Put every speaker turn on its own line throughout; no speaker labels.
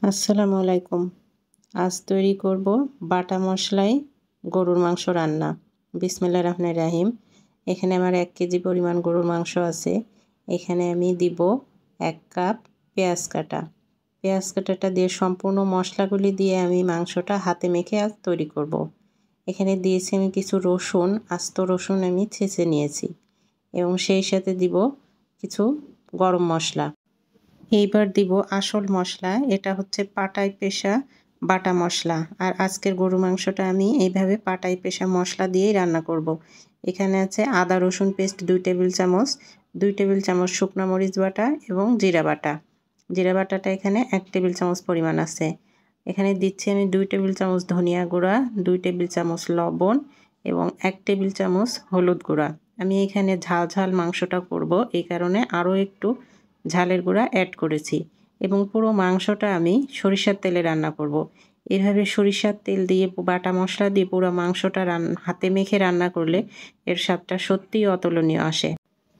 আসসালামু আলাইকুম। আজ তৈরি করব বাটা মশলায় গরুর মাংস রান্না। বিসমিল্লাহির রহমানির রহিম। এখানে আমার 1 কেজি পরিমাণ গরুর মাংস আছে। এখানে আমি দিব 1 কাপ পেঁয়াজ কাটা। পেঁয়াজ কাটাটা দিয়ে সম্পূর্ণ মশলাগুলি দিয়ে আমি মাংসটা হাতে মেখে আজ তৈরি করব। এখানে দিয়েছি আমি কিছু রসুন, আস্ত রসুন আমি ছেঁচে নিয়েছি এবং সেই সাথে দিব কিছু গরম মশলা। এইবার দিব আসল মশলা, এটা হচ্ছে পাটায় পেশা বাটা মশলা। আর আজকের গরু মাংসটা আমি এইভাবে পাটায় পেশা মশলা দিয়েই রান্না করব। এখানে আছে আদা রসুন পেস্ট 2 টেবিল চামচ, 2 টেবিল চামচ শুকনো মরিচ বাটা এবং জিরা বাটা। জিরা বাটাটা এখানে 1 টেবিল চামচ পরিমাণ আছে। এখানে দিচ্ছি আমি 2 টেবিল চামচ ধনিয়া গুঁড়া, 2 টেবিল চামচ লবণ এবং 1 টেবিল চামচ হলুদ গুঁড়া। আমি এখানে ঝাল ঝাল মাংসটা করব, এই কারণে আরও একটু ঝালের গুঁড়া অ্যাড করেছি এবং পুরো মাংসটা আমি সরিষার তেলে রান্না করব। এভাবে সরিষার তেল দিয়ে বাটা মশলা দিয়ে পুরো মাংসটা হাতে মেখে রান্না করলে এর স্বাদটা সত্যিই অতুলনীয় আসে।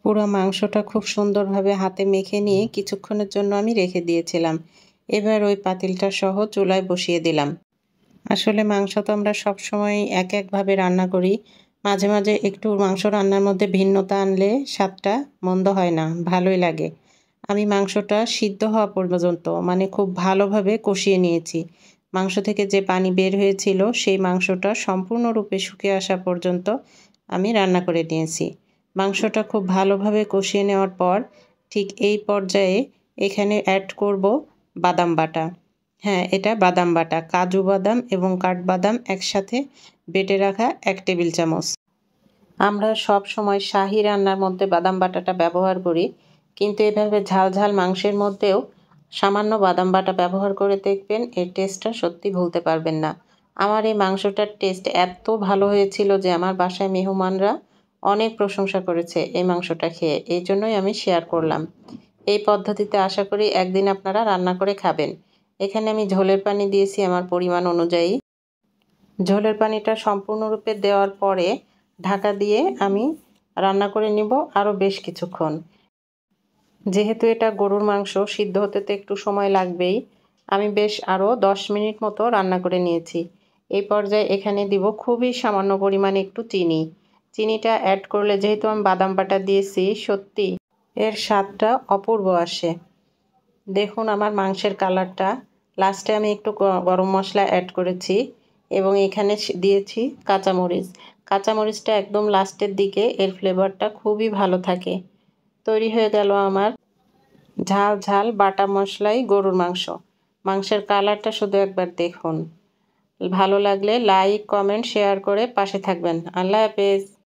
পুরো মাংসটা খুব সুন্দরভাবে হাতে মেখে নিয়ে কিছুক্ষণের জন্য আমি রেখে দিয়েছিলাম। এবার ওই পাতিলটা সহ চুলায় বসিয়ে দিলাম। আসলে মাংস তো আমরা সবসময় একভাবে রান্না করি, মাঝে মাঝে একটু মাংস রান্নার মধ্যে ভিন্নতা আনলে স্বাদটা মন্দ হয় না, ভালোই লাগে। আমি মাংসটা সিদ্ধ হওয়া পর্যন্ত মানে খুব ভালোভাবে কষিয়ে নিয়েছি। মাংস থেকে যে পানি বের হয়েছিল সেই মাংসটা সম্পূর্ণরূপে শুকিয়ে আসা পর্যন্ত আমি রান্না করে নিয়েছি। মাংসটা খুব ভালোভাবে কষিয়ে নেওয়ার পর ঠিক এই পর্যায়ে এখানে অ্যাড করব বাদাম বাটা। হ্যাঁ, এটা বাদাম বাটা, কাজু বাদাম এবং কাঠবাদাম একসাথে বেটে রাখা 1 টেবিল চামচ। আমরা সব সময় শাহী রান্নার মধ্যে বাদাম বাটাটা ব্যবহার করি, কিন্তু এভাবে ঝাল ঝাল মাংসের মধ্যেও সামান্য বাদাম বাটা ব্যবহার করে দেখবেন, এর টেস্টটা সত্যি ভুলতে পারবেন না। আমার এই মাংসটার টেস্ট এত ভালো হয়েছিল যে আমার বাসায় মেহমানরা অনেক প্রশংসা করেছে এই মাংসটা খেয়ে, এই জন্যই আমি শেয়ার করলাম। এই পদ্ধতিতে আশা করি একদিন আপনারা রান্না করে খাবেন। এখানে আমি ঝোলের পানি দিয়েছি আমার পরিমাণ অনুযায়ী। ঝোলের পানিটা সম্পূর্ণরূপে দেওয়ার পরে ঢাকা দিয়ে আমি রান্না করে নিব আরও বেশ কিছুক্ষণ। যেহেতু এটা গরুর মাংস, সিদ্ধ হতে তো একটু সময় লাগবেই। আমি বেশ আরও 10 মিনিট মতো রান্না করে নিয়েছি। এই পর্যায়ে এখানে দিব খুবই সামান্য পরিমাণে একটু চিনি। চিনিটা অ্যাড করলে যেহেতু আমি বাদাম বাটা দিয়েছি, সত্যি এর স্বাদটা অপূর্ব আসে। দেখুন আমার মাংসের কালারটা। লাস্টে আমি একটু গরম মশলা অ্যাড করেছি এবং এখানে দিয়েছি কাঁচামরিচ। কাঁচামরিচটা একদম লাস্টের দিকে, এর ফ্লেভারটা খুবই ভালো থাকে। তৈরি হয়ে গেল আমার ঝাল ঝাল বাটা মশলাই গরুর মাংস। মাংসের কালারটা শুধু একবার দেখুন। ভালো লাগলে লাইক, কমেন্ট, শেয়ার করে পাশে থাকবেন। আল্লাহ হাফেজ।